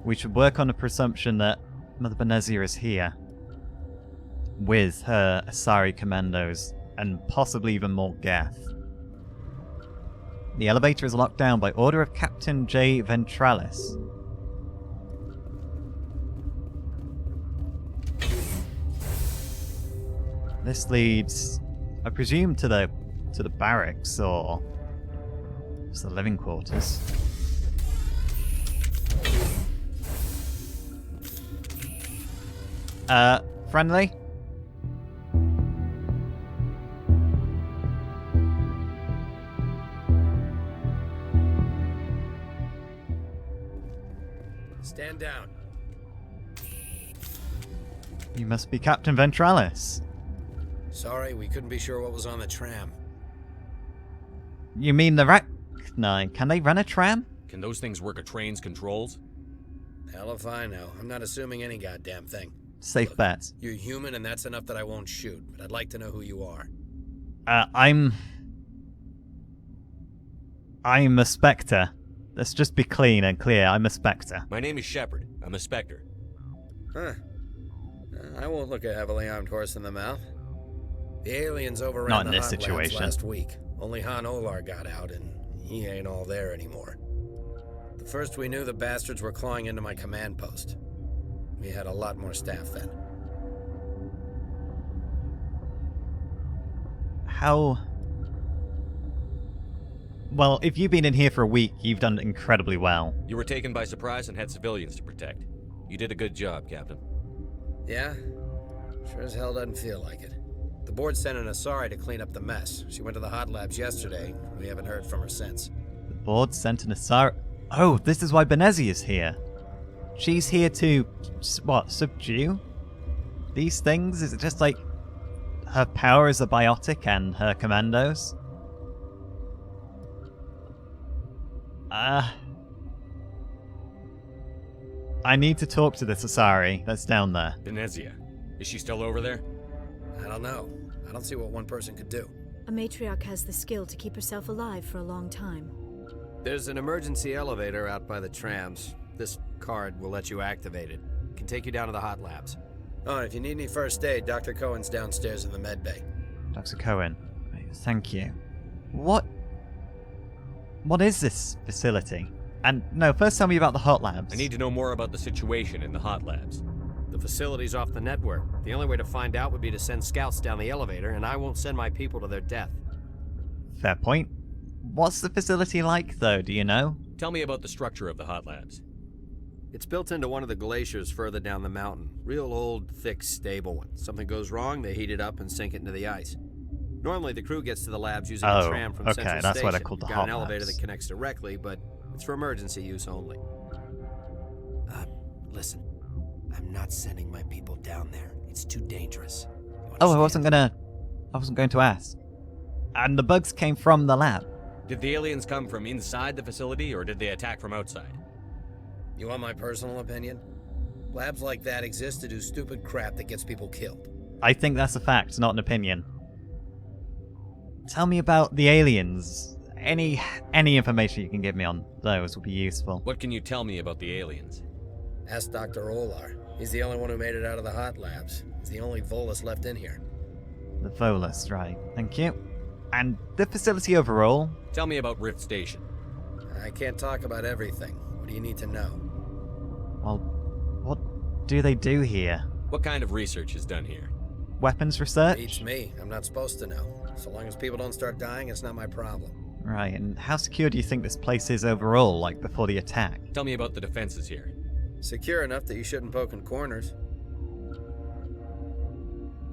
We should work on the presumption that Mother Benezia is here. With her Asari commandos, and possibly even more Geth. The elevator is locked down by order of Captain J. Ventralis. This leads, I presume, to the barracks or just the living quarters. Friendly? Stand down. You must be Captain Ventralis. Sorry, we couldn't be sure what was on the tram. You mean the Rachni? Can they run a tram? Can those things work a train's controls? Hell if I know. I'm not assuming any goddamn thing. Safe Look, bet. You're human and that's enough that I won't shoot, but I'd like to know who you are. I'm a Spectre. Let's just be clean and clear. I'm a Spectre. My name is Shepard. I'm a Spectre. Huh. I won't look a heavily armed horse in the mouth. The aliens overran Not in the this hot labs situation. last week. Only Han Olar got out, and he ain't all there anymore. The first we knew, the bastards were clawing into my command post. We had a lot more staff then. How... Well, if you've been in here for a week, you've done incredibly well. You were taken by surprise and had civilians to protect. You did a good job, Captain. Yeah? Sure as hell doesn't feel like it. The board sent an Asari to clean up the mess. She went to the hot labs yesterday. We haven't heard from her since. The board sent an Asari... Oh, this is why Benezia's here. She's here to... what, subdue? These things? Is it just like... her power is a biotic and her commandos? I need to talk to this Asari that's down there. Benezia. Is she still over there? I don't know. I don't see what one person could do. A matriarch has the skill to keep herself alive for a long time. There's an emergency elevator out by the trams. This card will let you activate it. Can take you down to the hot labs. Oh, and if you need any first aid, Dr. Cohen's downstairs in the med bay. Dr. Cohen, thank you. What is this facility? And no, first tell me about the hot labs. I need to know more about the situation in the hot labs. The facility's off the network. The only way to find out would be to send scouts down the elevator, and I won't send my people to their death. Fair point. What's the facility like, though, do you know? Tell me about the structure of the hot labs. It's built into one of the glaciers further down the mountain. Real old, thick, stable one. Something goes wrong, they heat it up and sink it into the ice. Normally, the crew gets to the labs using a tram from Central that's Station. why they're called the Got hot an elevator labs. that connects directly, but it's for emergency use only. Listen. I'm not sending my people down there. It's too dangerous. Oh, I wasn't going to ask. And the bugs came from the lab. Did the aliens come from inside the facility, or did they attack from outside? You want my personal opinion? Labs like that exist to do stupid crap that gets people killed. I think that's a fact, not an opinion. Tell me about the aliens. Any information you can give me on those would be useful. What can you tell me about the aliens? Ask Dr. Olar. He's the only one who made it out of the hot labs. He's the only Volus left in here. The Volus, right. Thank you. And the facility overall? Tell me about Rift Station. I can't talk about everything. What do you need to know? Well, what do they do here? What kind of research is done here? Weapons research? Beats me. I'm not supposed to know. So long as people don't start dying, it's not my problem. Right, and how secure do you think this place is overall, like before the attack? Tell me about the defenses here. Secure enough that you shouldn't poke in corners.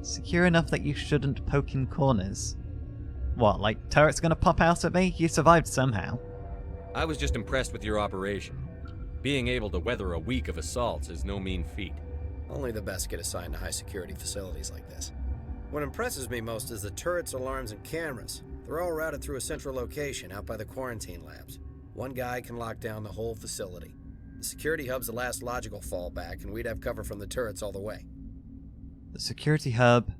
Secure enough that you shouldn't poke in corners? What, like turrets gonna pop out at me? You survived somehow. I was just impressed with your operation. Being able to weather a week of assaults is no mean feat. Only the best get assigned to high-security facilities like this. What impresses me most is the turrets, alarms, and cameras. They're all routed through a central location out by the quarantine labs. One guy can lock down the whole facility. The security hub's the last logical fallback, and we'd have cover from the turrets all the way. The security hub...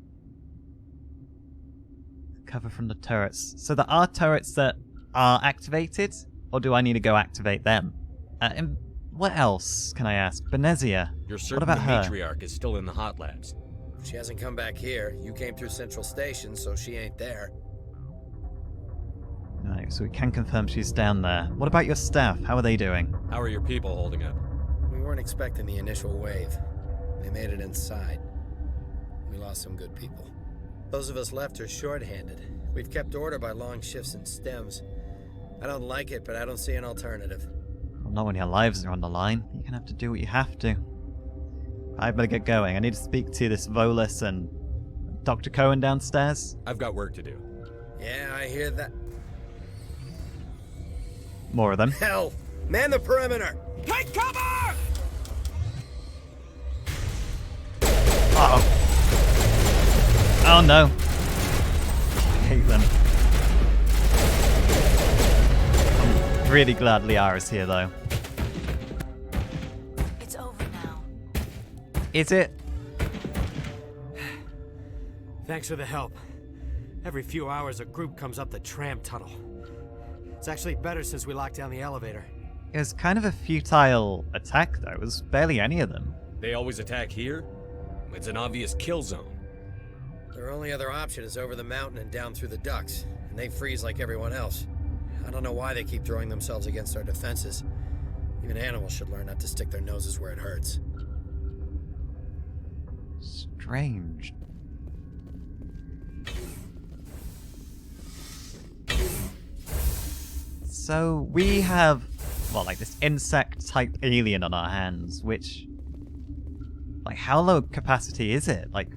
cover from the turrets. So there are turrets that are activated? Or do I need to go activate them? And What else can I ask? Benezia. You're What certain about the her? matriarch is still in the hot labs. She hasn't come back here. You came through Central Station, so she ain't there. Right, so we can confirm she's down there. What about your staff? How are they doing? How are your people holding up? We weren't expecting the initial wave. They made it inside. We lost some good people. Those of us left are short-handed. We've kept order by long shifts and stems. I don't like it, but I don't see an alternative. Well, not when your lives are on the line. You're gonna have to do what you have to. I better get going. I need to speak to this Volus and Dr. Cohen downstairs. I've got work to do. Yeah, I hear that. More of them. Hell! Man the perimeter! Take cover! Uh-oh. Oh no. I hate them. I'm really glad Liara's here though. It's over now. Is it? Thanks for the help. Every few hours a group comes up the tram tunnel. It's actually better since we locked down the elevator. It was kind of a futile attack though. It was barely any of them. They always attack here? It's an obvious kill zone. Their only other option is over the mountain and down through the ducts, and they freeze like everyone else. I don't know why they keep throwing themselves against our defenses. Even animals should learn not to stick their noses where it hurts. Strange. So we have, well, like this insect-type alien on our hands, which, like, how low capacity is it? Like,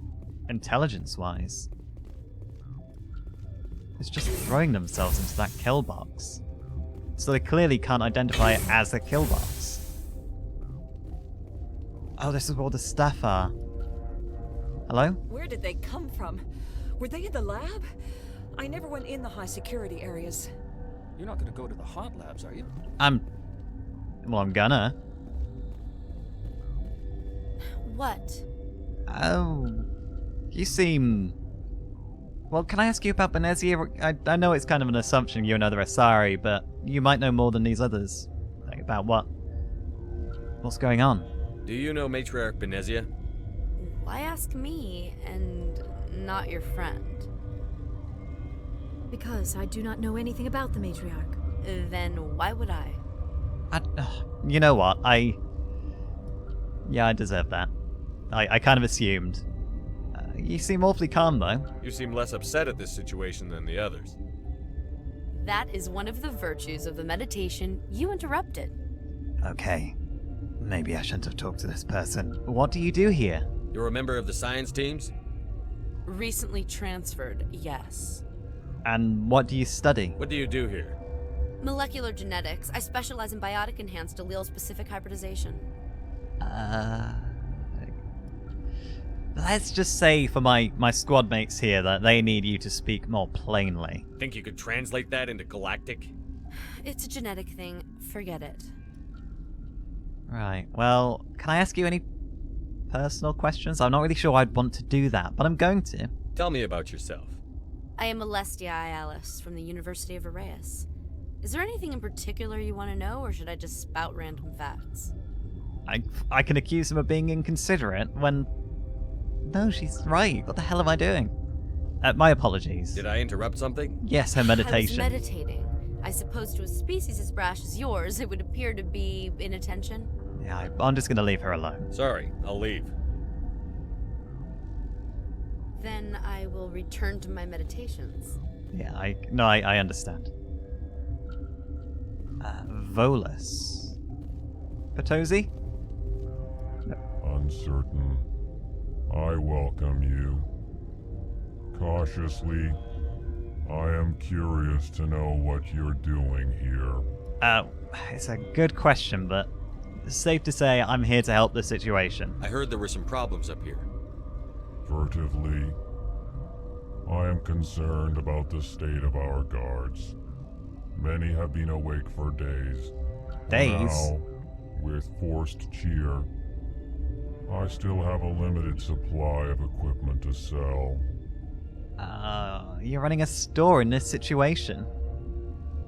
intelligence-wise? It's just throwing themselves into that kill box. So they clearly can't identify it as a kill box. Oh, this is where all the staff are. Hello? Where did they come from? Were they in the lab? I never went in the high security areas. You're not gonna go to the hot labs, are you? Well, I'm gonna. What? Oh, you seem... Well, can I ask you about Benezia? I know it's kind of an assumption you're another Asari, but you might know more than these others. Like, about what? What's going on? Do you know Matriarch Benezia? Why ask me and not your friend? Because I do not know anything about the matriarch. Then why would I? You know what? Yeah, I deserve that. I kind of assumed. You seem awfully calm, though. You seem less upset at this situation than the others. That is one of the virtues of the meditation you interrupted. Okay. Maybe I shouldn't have talked to this person. What do you do here? You're a member of the science teams? Recently transferred, yes. And what do you study? What do you do here? Molecular genetics. I specialize in biotic-enhanced allele-specific hybridization. Let's just say for my squad mates here that they need you to speak more plainly. Think you could translate that into galactic? It's a genetic thing. Forget it. Right, well, can I ask you any personal questions? I'm not really sure I'd want to do that, but I'm going to. Tell me about yourself. I am Alestia Ialis from the University of Arraeus. Is there anything in particular you want to know, or should I just spout random facts? I can accuse him of being inconsiderate when... No, she's right. What the hell am I doing? My apologies. Did I interrupt something? Yes, her meditation. I was meditating. I suppose to a species as brash as yours, it would appear to be inattention. Yeah, I'm just gonna leave her alone. Sorry, I'll leave. Then I will return to my meditations. Yeah, I understand. Volus. Potosi? Uncertain. I welcome you. Cautiously, I am curious to know what you're doing here. It's a good question, but it's safe to say I'm here to help the situation. I heard there were some problems up here. Furtively, I am concerned about the state of our guards. Many have been awake for days. Days? Now, with forced cheer, I still have a limited supply of equipment to sell. You're running a store in this situation.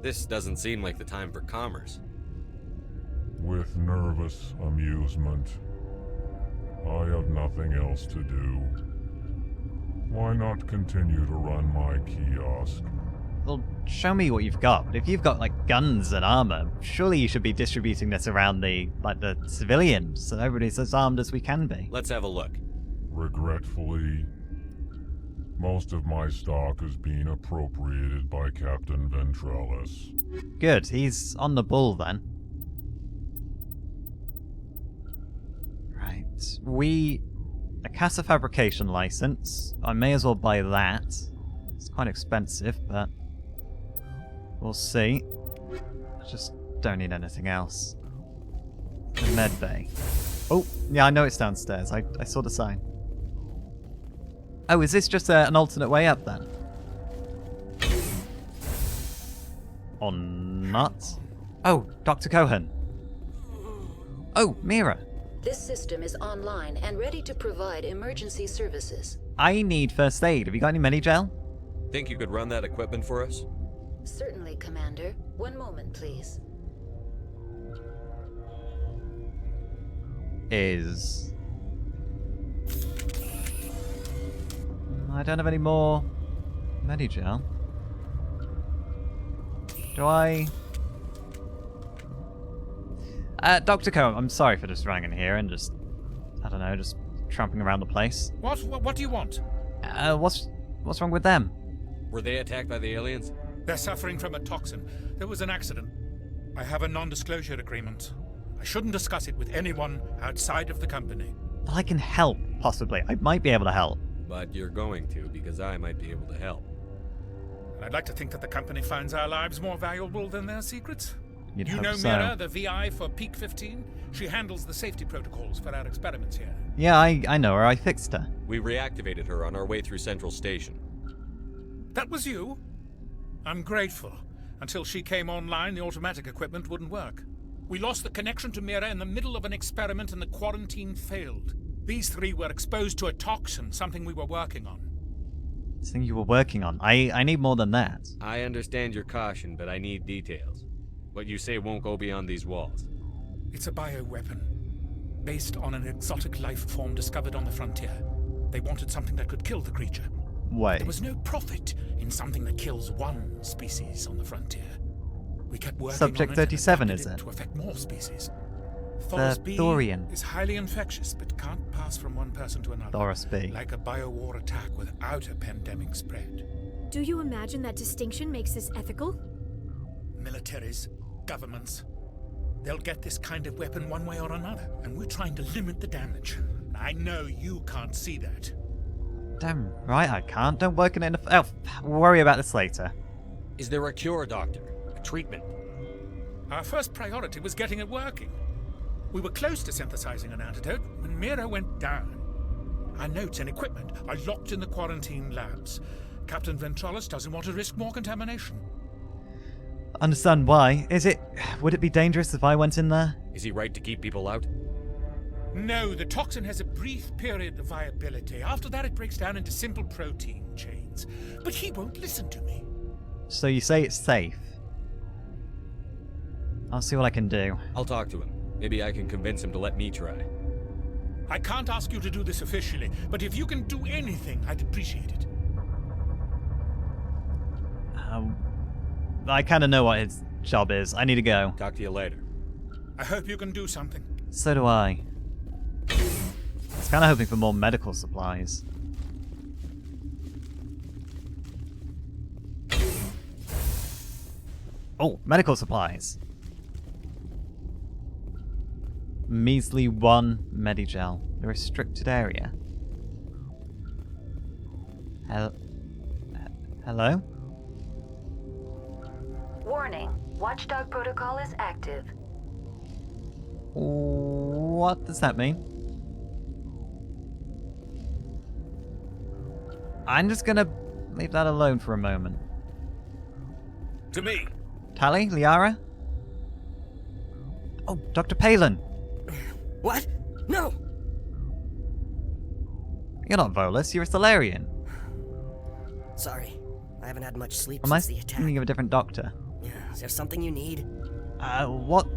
This doesn't seem like the time for commerce. with nervous amusement. I have nothing else to do. Why not continue to run my kiosk? Well, show me what you've got. But if you've got, like, guns and armor, surely you should be distributing this around the civilians, so everybody's as armed as we can be. Let's have a look. Regretfully, most of my stock is being appropriated by Captain Ventrellis. Good, he's on the ball then. Right, a Casa fabrication license. I may as well buy that. It's quite expensive, but we'll see. I just don't need anything else. The med bay. Oh, yeah, I know it's downstairs. I saw the sign. Oh, is this just an alternate way up then? Or not? Oh, Dr. Cohen. Oh, Mira. This system is online and ready to provide emergency services. I need first aid. Have you got any Medi-gel? Think you could run that equipment for us? Certainly, Commander. One moment, please. I don't have any more Medi-gel. Do I? Dr. Cohen, I'm sorry for just running in here and just, I don't know, just tramping around the place. What do you want? What's wrong with them? Were they attacked by the aliens? They're suffering from a toxin. There was an accident. I have a non-disclosure agreement. I shouldn't discuss it with anyone outside of the company. Well, I can help, possibly. I might be able to help. But you're going to, because I might be able to help. I'd like to think that the company finds our lives more valuable than their secrets. You'd You hope know so. Mira, the VI for Peak 15? She handles the safety protocols for our experiments here. Yeah, I know her. I fixed her. We reactivated her on our way through Central Station. That was you? I'm grateful. Until she came online, the automatic equipment wouldn't work. We lost the connection to Mira in the middle of an experiment and the quarantine failed. These three were exposed to a toxin, something we were working on. Something you were working on. I need more than that. I understand your caution, but I need details. What you say won't go beyond these walls. It's a bioweapon, based on an exotic life form discovered on the frontier. They wanted something that could kill the creature. Wait. There was no profit in something that kills one species on the frontier. We kept working Subject on it 37, and is adapted it? to affect more species. The Thoros B Thorian. is highly infectious, but can't pass from one person to another. Thoros B. Like a biowar attack without a pandemic spread. Do you imagine that distinction makes this ethical? Militaries, governments, they'll get this kind of weapon one way or another, and we're trying to limit the damage. I know you can't see that. Damn right I can't. Don't work in it. Oh, we'll worry about this later. Is there a cure, Doctor? A treatment? Our first priority was getting it working. We were close to synthesizing an antidote when Mira went down. Our notes and equipment are locked in the quarantine labs. Captain Ventrellis doesn't want to risk more contamination. Understand why. Would it be dangerous if I went in there? Is he right to keep people out? No, the toxin has a brief period of viability. After that, it breaks down into simple protein chains. But he won't listen to me. So you say it's safe. I'll see what I can do. I'll talk to him. Maybe I can convince him to let me try. I can't ask you to do this officially, but if you can do anything, I'd appreciate it. I kind of know what his job is. I need to go. Talk to you later. I hope you can do something. So do I. I was kind of hoping for more medical supplies. Oh, medical supplies. Measly 1 Medigel. The restricted area. Hello? Warning. Watchdog protocol is active. What does that mean? I'm just gonna leave that alone for a moment. To me. Tally? Liara? Oh, Dr. Palin! What? No! You're not Volus, you're a Solarian. Sorry, I haven't had much sleep Am I since the attack. thinking of a different doctor? Is there something you need? What?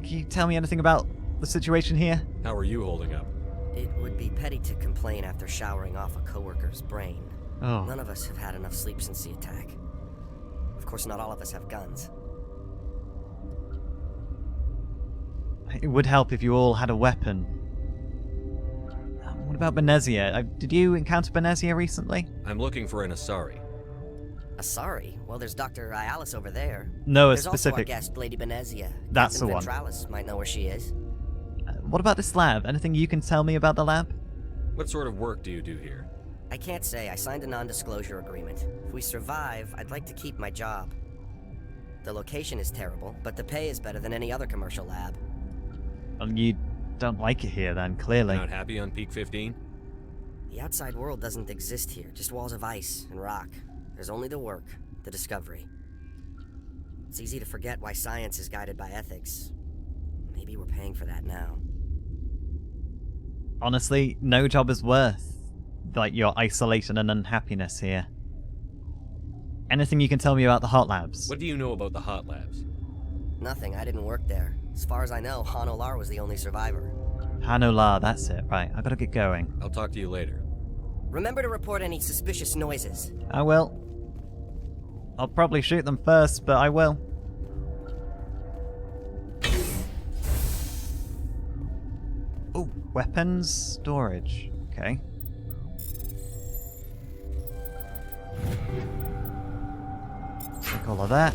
Can you tell me anything about the situation here? How are you holding up? It would be petty to complain after showering off a coworker's brain. Oh. None of us have had enough sleep since the attack. Of course, not all of us have guns. It would help if you all had a weapon. What about Benezia? Did you encounter Benezia recently? I'm looking for an Asari. Asari? Well, there's Dr. Ialis over there. No, a there's specific. Also our guest, Lady Benezia. That's Captain the one. Ventralis might know where she is. What about this lab? Anything you can tell me about the lab? What sort of work do you do here? I can't say. I signed a non-disclosure agreement. If we survive, I'd like to keep my job. The location is terrible, but the pay is better than any other commercial lab. Well, you don't like it here then, clearly. Not happy on Peak 15? The outside world doesn't exist here, just walls of ice and rock. There's only the work, the discovery. It's easy to forget why science is guided by ethics. Maybe we're paying for that now. Honestly, no job is worth like your isolation and unhappiness here. Anything you can tell me about the hot labs? What do you know about the hot labs? Nothing, I didn't work there. As far as I know, Han Olar was the only survivor. Han Olar, that's it. Right, I gotta get going. I'll talk to you later. Remember to report any suspicious noises. I will. I'll probably shoot them first, but I will. Oh, weapons storage. Okay. Take all of that.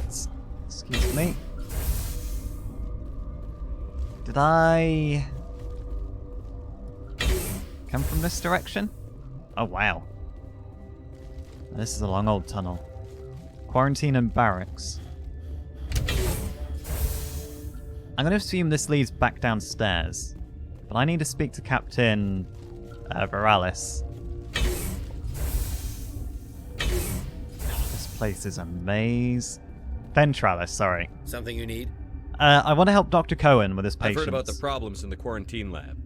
Excuse me. Did I come from this direction? Oh, wow. This is a long old tunnel. Quarantine and barracks. I'm going to assume this leads back downstairs. But I need to speak to Captain Veralis. This place is a maze. Ventralis, sorry. Something you need? I want to help Dr. Cohen with his patients. I've heard about the problems in the quarantine lab.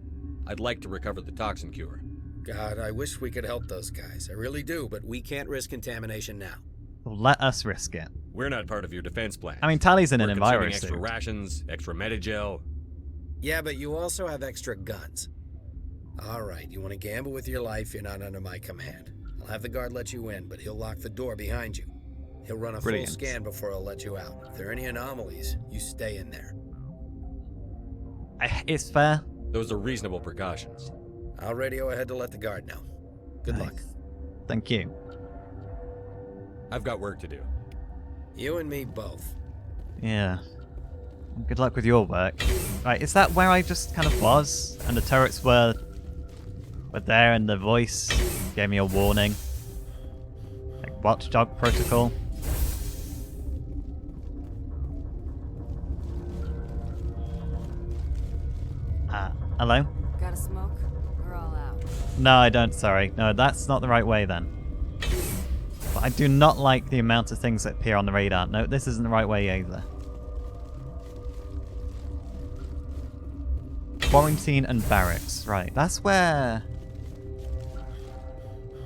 I'd like to recover the toxin cure. God, I wish we could help those guys. I really do, but we can't risk contamination now. Well, let us risk it. We're not part of your defense plan. I mean, Tally's in an consuming enviro extra suit. rations, extra Medigel. Yeah, but you also have extra guns. All right, you want to gamble with your life, you're not under my command. I'll have the guard let you in, but he'll lock the door behind you. He'll run a full scan before he'll let you out. If there are any anomalies, you stay in there. It's fair. Those are reasonable precautions. I'll radio ahead to let the guard know. Good luck. Thank you. I've got work to do. You and me both. Yeah. Good luck with your work. Right, is that where I just kind of was? And the turrets were there and the voice gave me a warning? Like Watchdog Protocol? Hello? Got a smoke? We're all out. No, I don't, sorry. No, that's not the right way then. But I do not like the amount of things that appear on the radar. No, this isn't the right way either. Quarantine and barracks. Right, that's where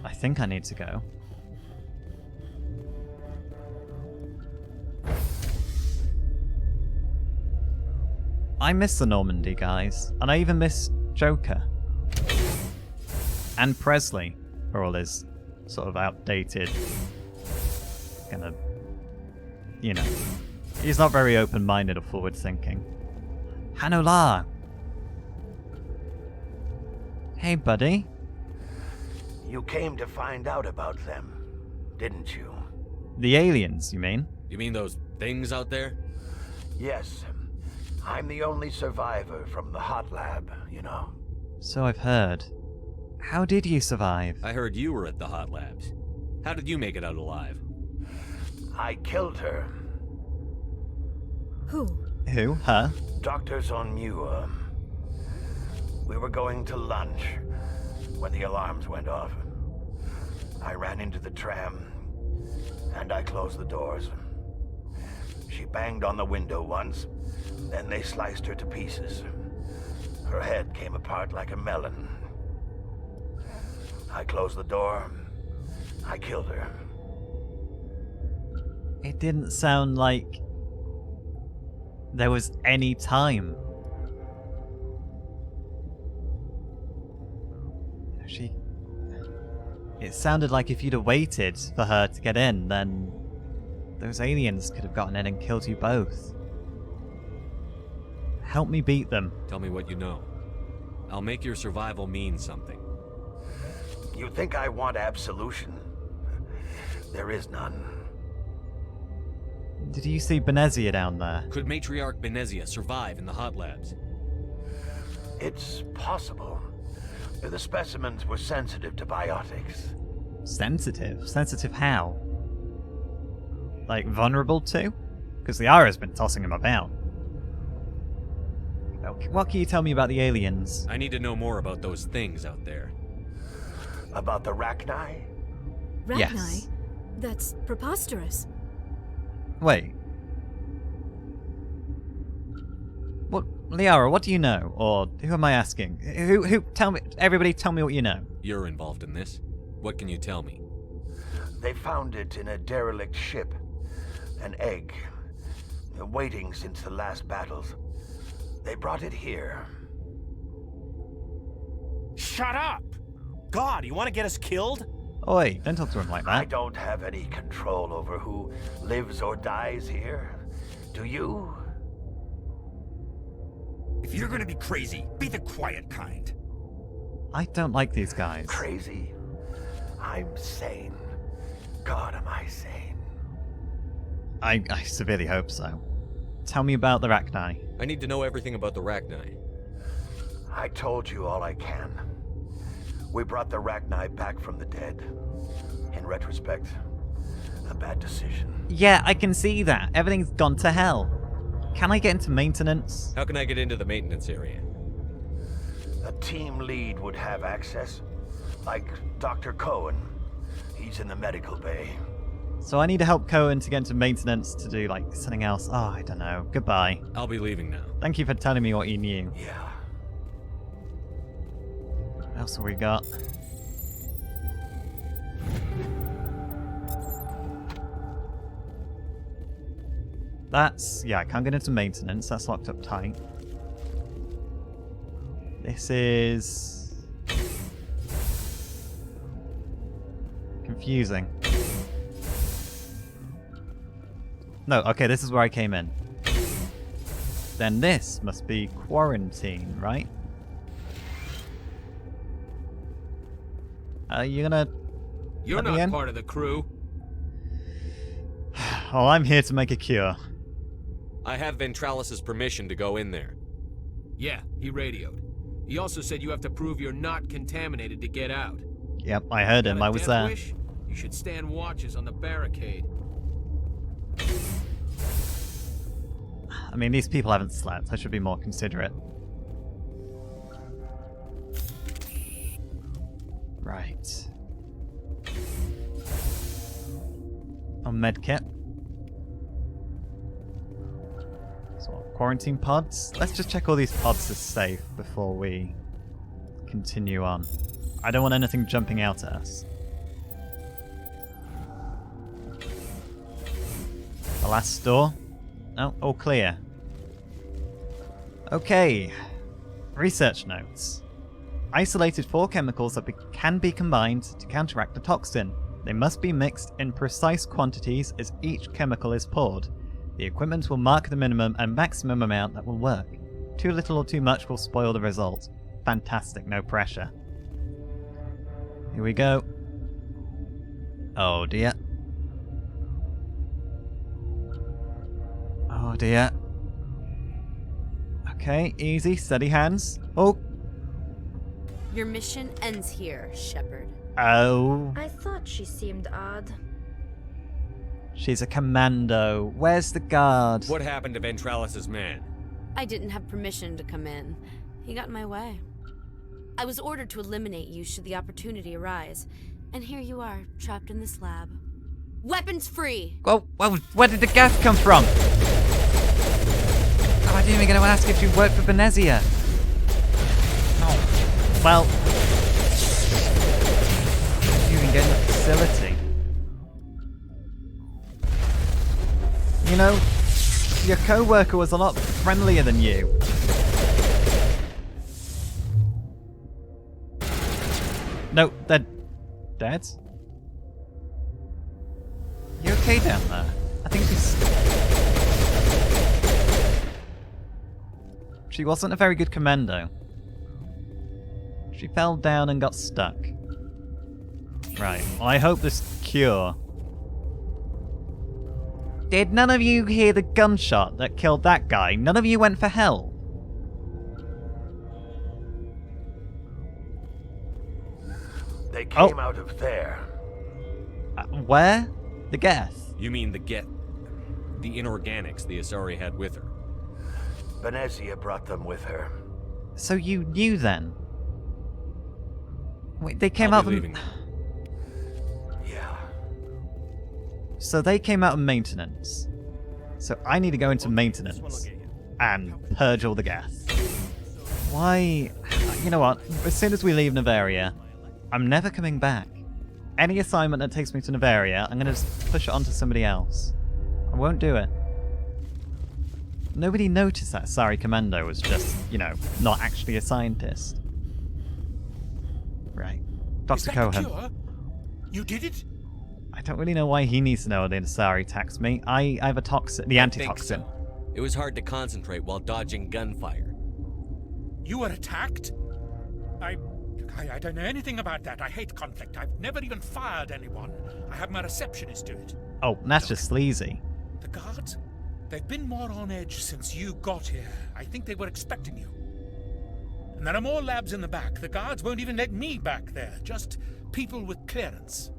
I think I need to go. I miss the Normandy guys, and I even miss Joker. And Presley, for all his sort of outdated kind of, you know, he's not very open-minded or forward-thinking. Han Olar! Hey, buddy. You came to find out about them, didn't you? The aliens, you mean? You mean those things out there? Yes. I'm the only survivor from the hot lab, you know. So I've heard. How did you survive? I heard you were at the hot labs. How did you make it out alive? I killed her. Who? Who? Her? Dr. Zonmua. We were going to lunch when the alarms went off. I ran into the tram, and I closed the doors. She banged on the window once, then they sliced her to pieces. Her head came apart like a melon. I closed the door. I killed her. It didn't sound like there was any time It sounded like if you'd have waited for her to get in, then those aliens could have gotten in and killed you both. Help me beat them. Tell me what you know. I'll make your survival mean something. You think I want absolution? There is none. Did you see Benezia down there? Could Matriarch Benezia survive in the hot labs? It's possible. The specimens were sensitive to biotics. Sensitive? Sensitive how? Like, vulnerable to? Because the Ara's been tossing him about. What can you tell me about the aliens? I need to know more about those things out there. About the Rachni? Rachni? Yes. That's preposterous. Wait. What, Liara, what do you know? Or who am I asking? Who, tell me, everybody tell me what you know. You're involved in this. What can you tell me? They found it in a derelict ship. An egg. Waiting since the last battles. They brought it here. Shut up! God, you want to get us killed? Oi, don't talk to him like that. I don't have any control over who lives or dies here. Do you? If you're gonna be crazy, be the quiet kind. I don't like these guys. Crazy? I'm sane. God, am I sane? I severely hope so. Tell me about the Rachni. I need to know everything about the Rachni. I told you all I can. We brought the Rachni back from the dead. In retrospect, a bad decision. Yeah, I can see that. Everything's gone to hell. Can I get into maintenance? How can I get into the maintenance area? A team lead would have access. Like Dr. Cohen. He's in the medical bay. So I need to help Cohen to get into maintenance to do, like, something else. Oh, I don't know. Goodbye. I'll be leaving now. Thank you for telling me what you knew. Yeah. What else have we got? That's... yeah, I can't get into maintenance. That's locked up tight. This is... confusing. No, okay, this is where I came in. Then this must be quarantine, right? You gonna... You're let me not in? part of the crew. Oh, I'm here to make a cure. I have Ventralis's permission to go in there. Yeah, he radioed. He also said you have to prove you're not contaminated to get out. Yep, I heard him. Got a I was death there. wish? You should stand watches on the barricade. I mean, these people haven't slept. I should be more considerate. Right. On medkit. So, quarantine pods. Let's just check all these pods are safe before we continue on. I don't want anything jumping out at us. The last store. No, all clear. Okay. Research notes. Isolated 4 chemicals that can be combined to counteract the toxin. They must be mixed in precise quantities as each chemical is poured. The equipment will mark the minimum and maximum amount that will work. Too little or too much will spoil the result. Fantastic, no pressure. Here we go. Oh dear. Oh dear. Okay, easy, steady hands. Oh. Your mission ends here, Shepard. Oh. I thought she seemed odd. She's a commando. Where's the guard? What happened to Ventralis's man? I didn't have permission to come in. He got in my way. I was ordered to eliminate you should the opportunity arise. And here you are, trapped in this lab. Weapons free! Well, where did the gas come from? Oh, I didn't even get to ask if you worked for Benezia. Oh. Well... you can get in the facility. You know, your co-worker was a lot friendlier than you. No, they're dead. You okay down there? I think she wasn't a very good commando. She fell down and got stuck. Right, well, I hope this cure... Did none of you hear the gunshot that killed that guy? None of you went for help? They came out of there. Where? The Geth? You mean the inorganics the Asari had with her? Benezia brought them with her. So you knew then? Wait, they came I'll out be of... leaving. Yeah. So they came out of maintenance. So I need to go into maintenance and purge all the gas. Why? You know what? As soon as we leave Novaria, I'm never coming back. Any assignment that takes me to Novaria, I'm going to just push it onto somebody else. I won't do it. Nobody noticed that Asari Commando was just, you know, not actually a scientist. Right. Dr. Cohen. Cure? You did it? I don't really know why he needs to know the Asari attacks me. I have a toxin, the antitoxin. So. It was hard to concentrate while dodging gunfire. You were attacked? I don't know anything about that. I hate conflict. I've never even fired anyone. I have my receptionist do it. Oh, that's just sleazy. The guards? They've been more on edge since you got here. I think they were expecting you. And there are more labs in the back. The guards won't even let me back there. Just people with clearance.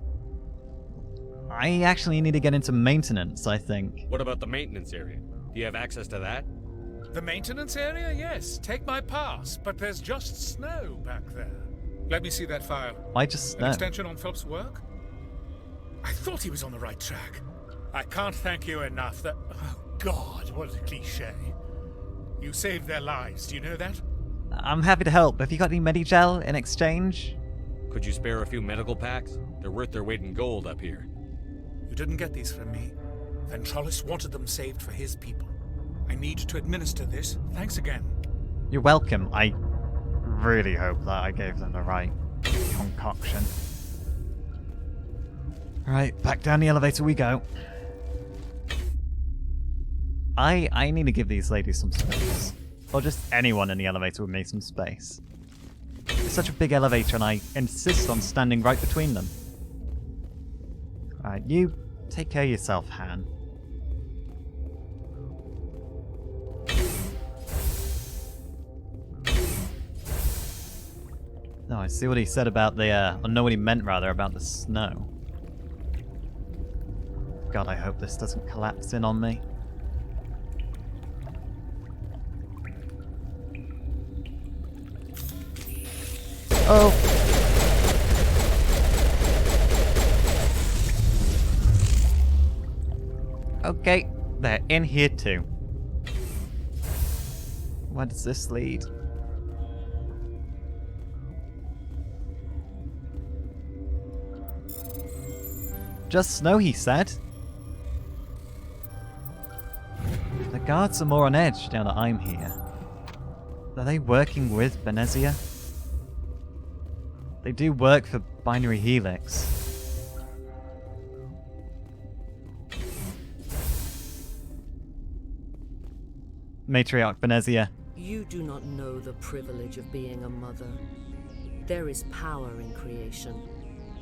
I actually need to get into maintenance, I think. What about the maintenance area? Do you have access to that? The maintenance area? Yes. Take my pass. But there's just snow back there. Let me see that file. Why just snow? An extension on Phelps' work? I thought he was on the right track. I can't thank you enough that... Oh, God, what a cliche. You saved their lives, do you know that? I'm happy to help. Have you got any Medigel in exchange? Could you spare a few medical packs? They're worth their weight in gold up here. You didn't get these from me. Ventralis wanted them saved for his people. I need to administer this. Thanks again. You're welcome. I really hope that I gave them the right concoction. Right, back down the elevator we go. I need to give these ladies some space. Or just anyone in the elevator with me some space. It's such a big elevator and I insist on standing right between them. Alright, you take care of yourself, Han. No, I see what he said about the, or know what he meant rather, about the snow. God, I hope this doesn't collapse in on me. Oh! Okay, they're in here too. Where does this lead? Just snow, he said. The guards are more on edge now that I'm here. Are they working with Benezia? They do work for Binary Helix. Matriarch Benezia. You do not know the privilege of being a mother. There is power in creation.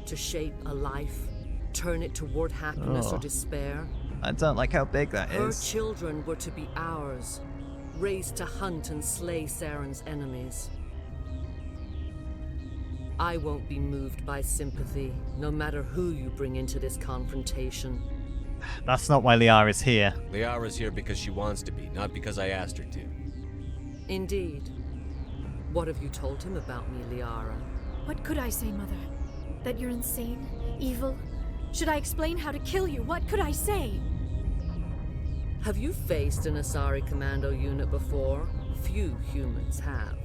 To shape a life, turn it toward happiness or despair. I don't like how big that Her is. children were to be ours, raised to hunt and slay Saren's enemies. I won't be moved by sympathy, no matter who you bring into this confrontation. That's not why Liara's here. Liara's here because she wants to be, not because I asked her to. Indeed. What have you told him about me, Liara? What could I say, Mother? That you're insane? Evil? Should I explain how to kill you? What could I say? Have you faced an Asari commando unit before? Few humans have.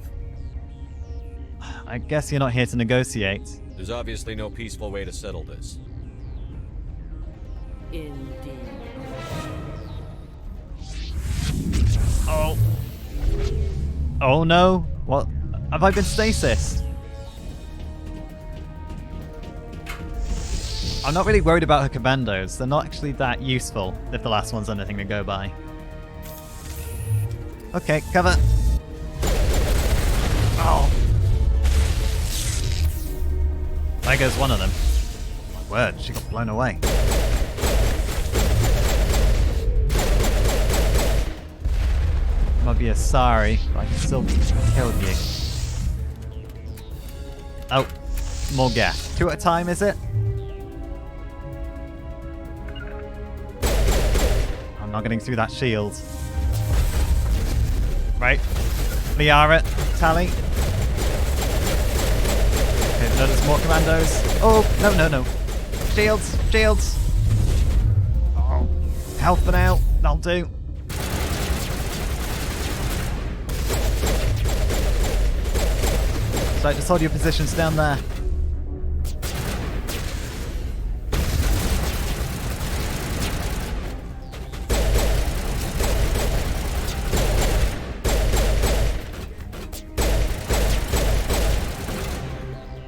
I guess you're not here to negotiate. There's obviously no peaceful way to settle this. Indeed. Oh. Oh no. What? Have I been stasis? I'm not really worried about her commandos. They're not actually that useful if the last one's anything to go by. Okay, cover. Oh. There goes one of them. My word, she got blown away. Might be a sorry, but I can still kill you. Oh, more gas. 2 at a time, is it? I'm not getting through that shield. Right. Liara, Tally. Okay, no, there's more commandos. Oh, no. Shields, shields. Oh, health for now. That'll do. So just hold your positions down there.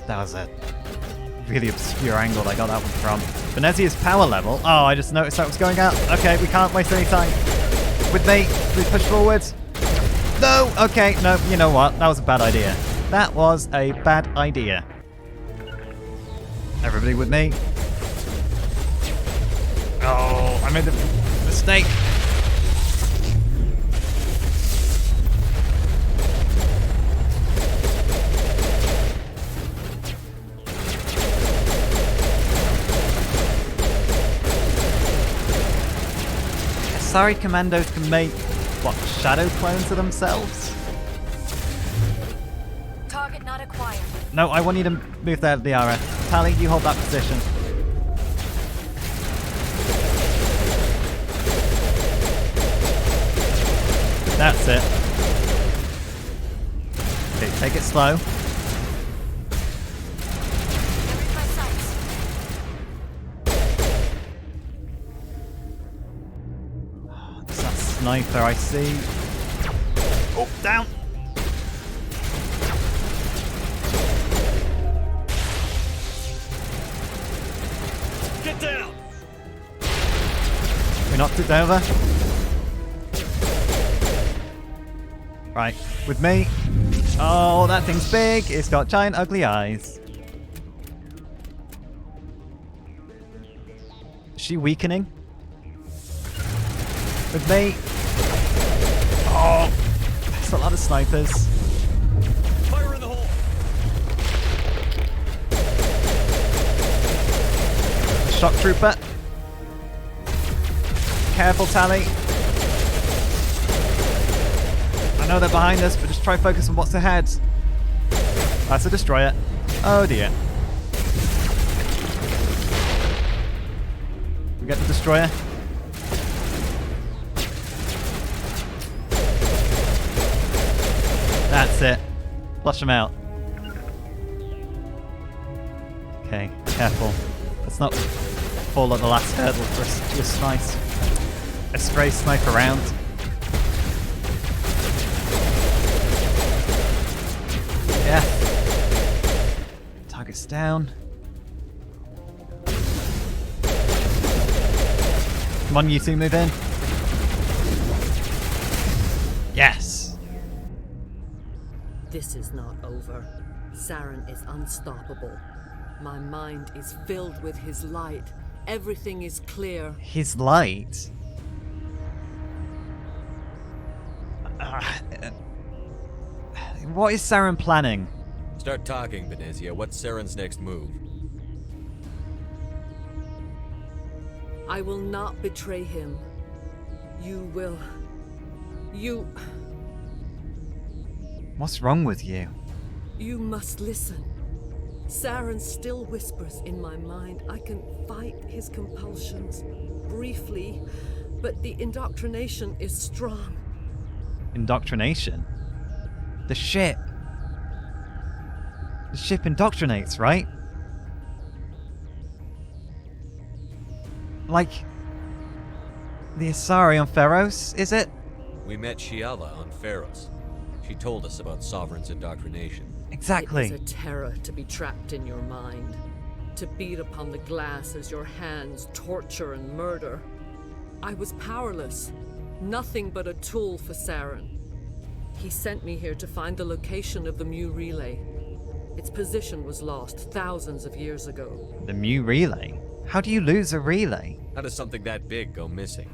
That was a really obscure angle I got that one from. Benezia's power level. Oh, I just noticed that was going out. Okay, we can't waste any time. With me, please push forward. No, okay, no, you know what? That was a bad idea. That was a bad idea. Everybody with me. Oh, I made the mistake. Sorry, commandos can make, what, shadow clones of themselves? Target not acquired. No, I want you to move there, Liara. Tally, you hold that position. That's it. Okay, take it slow. It's that sniper I see. Oh, down! Get down! We knocked it over. Right, with me. Oh, that thing's big. It's got giant ugly eyes. Is she weakening? With me. Oh, there's a lot of snipers. Fire in the hole! Shock trooper. Careful, Tally. I know they're behind us, but just try focus on what's ahead. That's a destroyer. Oh dear. We get the destroyer. That's it. Flush them out. Okay, careful. Let's not fall at the last hurdle for us to a stray snipe around. Yeah. Target's down. Come on, you two, move in. Yes. This is not over. Saren is unstoppable. My mind is filled with his light. Everything is clear. His light? What is Saren planning? Start talking, Benezia. What's Saren's next move? I will not betray him. You will. You... What's wrong with you? You must listen. Saren still whispers in my mind. I can fight his compulsions. Briefly, but the indoctrination is strong. Indoctrination? The ship. The ship indoctrinates, right? Like the Asari on Pharos, is it? We met Shiala on Pharos. She told us about Sovereign's indoctrination. Exactly. It is a terror to be trapped in your mind. to beat upon the glass as your hands torture and murder. I was powerless, nothing but a tool for Saren. He sent me here to find the location of the Mu relay. Its position was lost thousands of years ago. The Mu relay? How do you lose a relay? How does something that big go missing?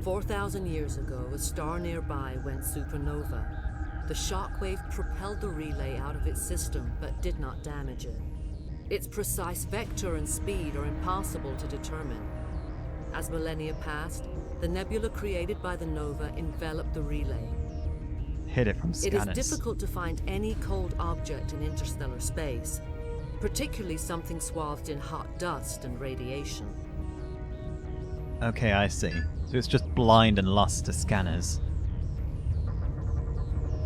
4,000 years ago, a star nearby went supernova. The shockwave propelled the relay out of its system, but did not damage it. Its precise vector and speed are impossible to determine. As millennia passed, the nebula created by the nova enveloped the relay. Hid it from scanners. It is difficult to find any cold object in interstellar space, particularly something swathed in hot dust and radiation. Okay, I see. So it's just blind and lost to scanners.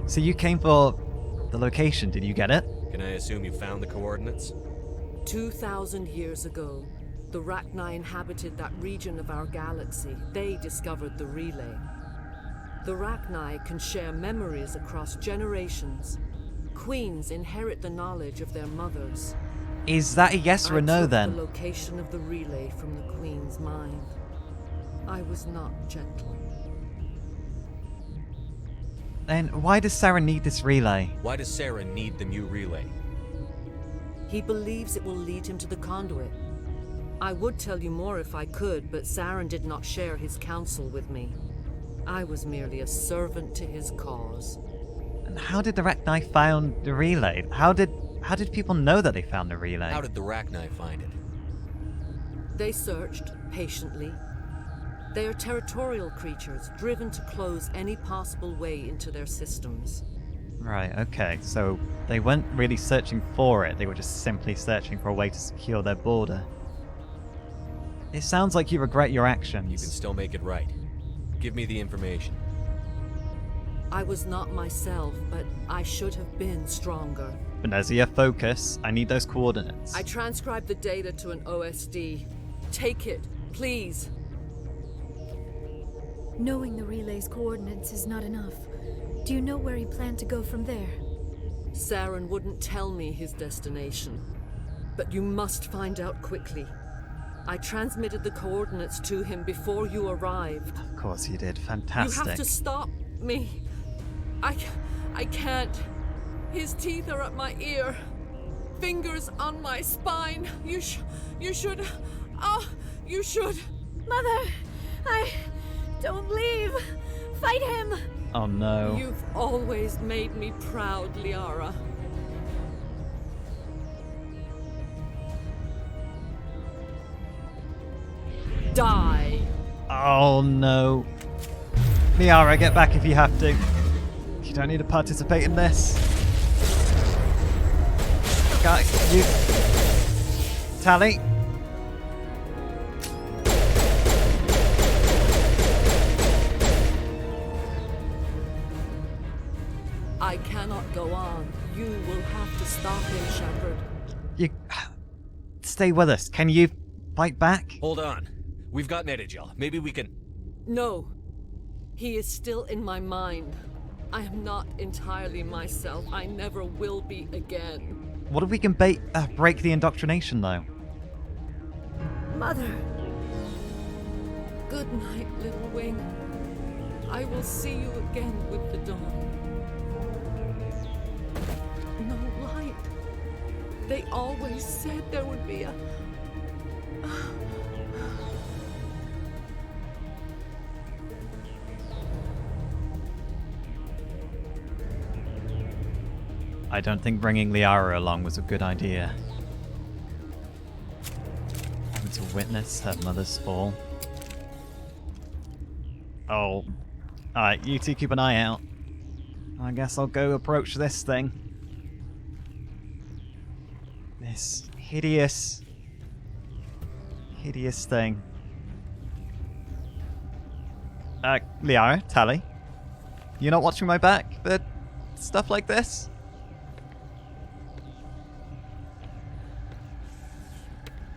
So you came for the location, did you get it? Can I assume you found the coordinates? 2,000 years ago, the Rachni inhabited that region of our galaxy. They discovered the relay. The Rachni can share memories across generations. Queens inherit the knowledge of their mothers. Is that a yes or a no then? I took the location of the relay from the Queen's mind. I was not gentle. Then why does Saren need this relay? Why does Saren need the Mu relay? He believes it will lead him to the conduit. I would tell you more if I could, but Saren did not share his counsel with me. I was merely a servant to his cause. And how did the Rachni find the relay? How did people know that they found the relay? How did the Rachni find it? They searched patiently. They are territorial creatures, driven to close any possible way into their systems. Right, okay. So they weren't really searching for it. They were just simply searching for a way to secure their border. It sounds like you regret your actions. You can still make it right. Give me the information. I was not myself, but I should have been stronger. Benezia, focus. I need those coordinates. I transcribed the data to an OSD. Take it, please. Knowing the relay's coordinates is not enough. Do you know where he planned to go from there? Saren wouldn't tell me his destination. But you must find out quickly. I transmitted the coordinates to him before you arrived. Of course you did. Fantastic. You have to stop me. I can't. His teeth are at my ear. Fingers on my spine. You should. You should. Mother, don't leave. Fight him. Oh no. You've always made me proud, Liara. Die. Oh no. Liara, get back if you have to. You don't need to participate in this. Guys, you... Tally. I cannot go on. You will have to stop him, Shepard. You... Stay with us. Can you fight back? Hold on. We've got Metagel. Maybe we can... No. He is still in my mind. I am not entirely myself. I never will be again. What if we can break the indoctrination, though? Mother. Good night, little wing. I will see you again with the dawn. No light. They always said there would be a... I don't think bringing Liara along was a good idea. Having to witness her mother's fall. Oh. Alright, you two keep an eye out. I guess I'll go approach this thing. This hideous thing. Liara, Tally. You're not watching my back for stuff like this?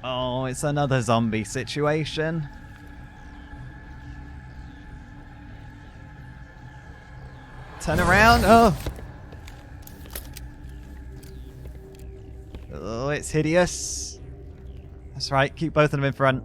Oh, it's another zombie situation. Turn around. Oh. Oh, it's hideous. That's right, keep both of them in front.